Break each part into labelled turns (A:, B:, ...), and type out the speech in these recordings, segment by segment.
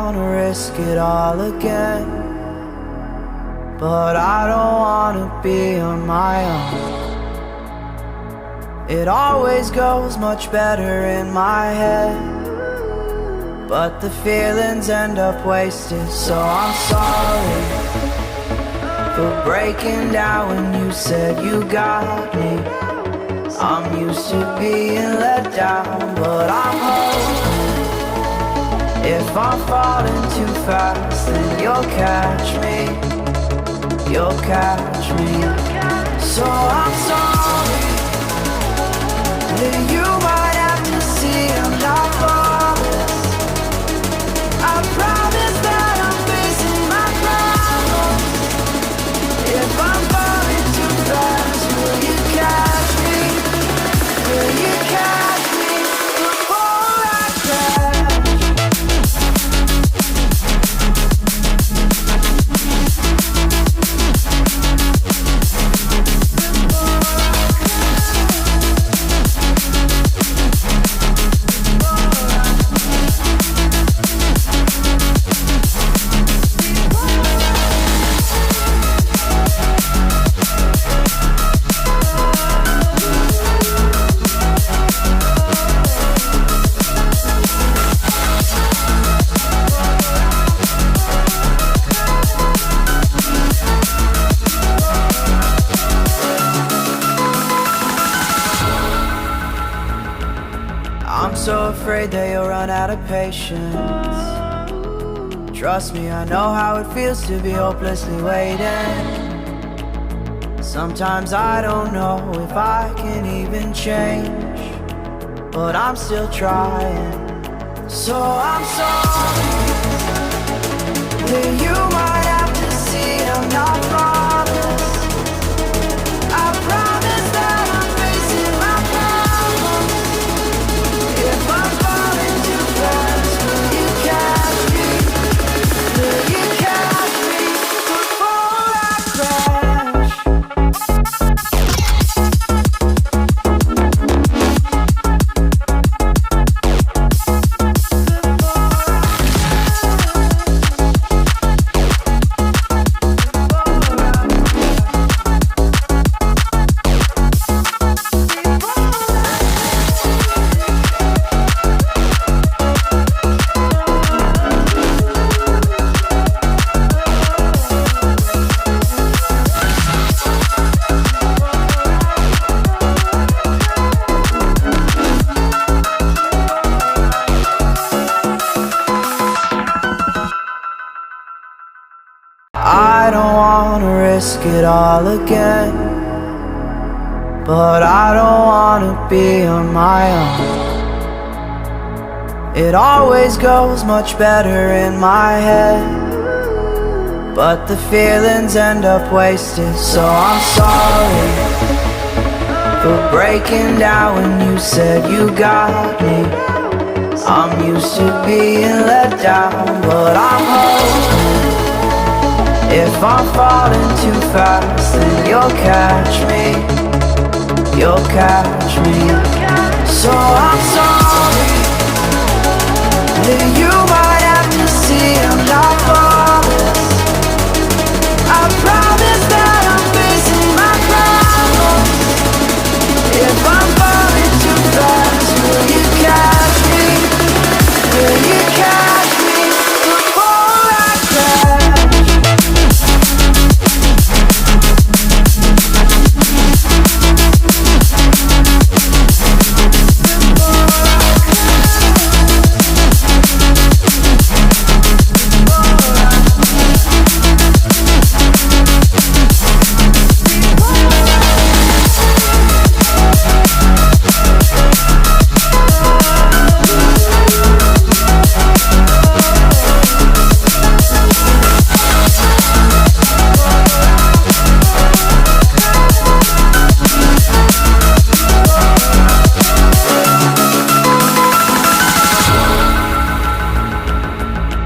A: wanna risk it all again, but I don't wanna be on my own. It always goes much better in my head, but the feelings end up wasted. So I'm sorry for breaking down when you said you got me. I'm used to being let down, but I'm hoping if I'm falling too fast, then you'll catch me. You'll catch me. So I'm sorry that you might have to see I'm not flawless. I promise that I'm facing my problems. If I'm falling too fast, will you catch me? Will you catch me before I crash? I'm so afraid that you'll run out of patience. Trust me, I know how it feels to be hopelessly waiting. Sometimes I don't know if I can even change, but I'm still trying. So I'm sorry that you might have to see I'm not flawless. I promise that I'm facing my problems. If I'm falling too fast, will you catch me? Will you catch me before I crash? I don't wanna risk it all again, but I don't wanna be on my own. It always goes much better in my head, but the feelings end up wasted. So I'm sorry for breaking down when you said you got me. I'm used to being let down, but I'm hoping if I'm falling too fast, then you'll catch me. You'll catch me. So I'm sorry that you might have to see I'm not flawless. I promise that I'm facing my problems. If I'm falling too fast, will you catch me? Will you catch me before I crash?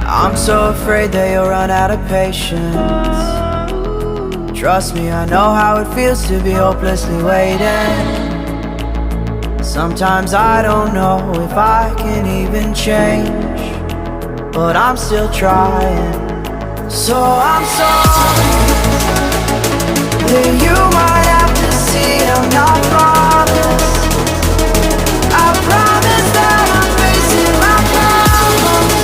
A: I'm so afraid that you'll run out of patience. Trust me, I know how it feels to be hopelessly waiting. Sometimes I don't know if I can even change, but I'm still trying. So I'm sorry that you might have to see I'm not flawless. I promise that I'm facing my problems.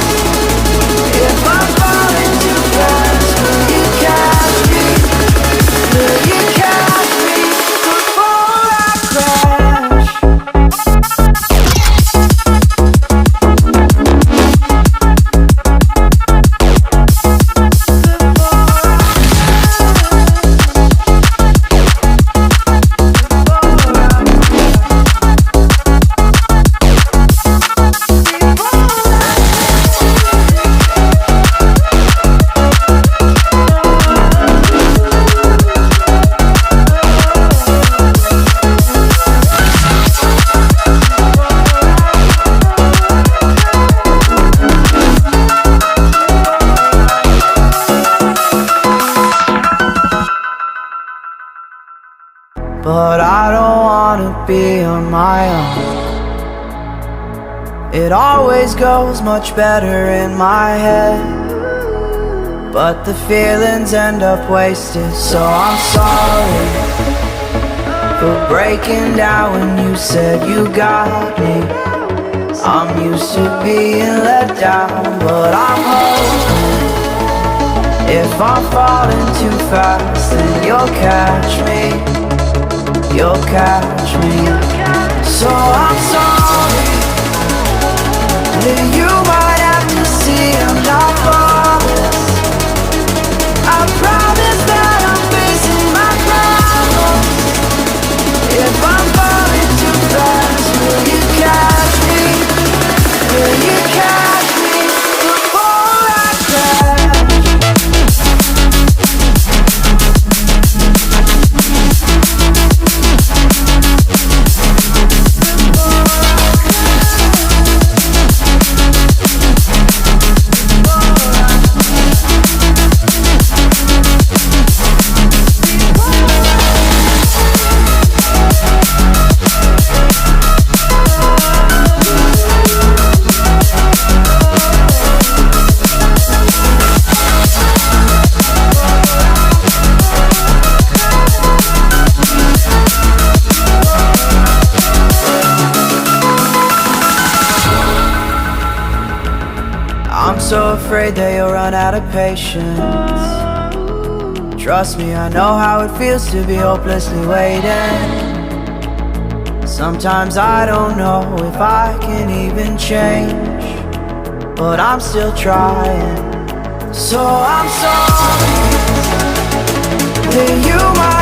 A: If I'm falling too fast, will you catch me? Will you catch me before I crash? But I don't wanna be on my own. It always goes much better in my head, but the feelings end up wasted. So I'm sorry for breaking down when you said you got me. I'm used to being let down, but I'm hoping if I'm falling too fast, then you'll catch me. You'll catch me. So I'm sorry that you might have to see I'm not flawless. I promise that I'm facing my problems. If I'm falling too fast, will you catch me? Will you catch me before I crash? I'm so afraid that you'll run out of patience. Trust me, I know how it feels to be hopelessly waiting. Sometimes I don't know if I can even change, but I'm still trying. So I'm sorry that you might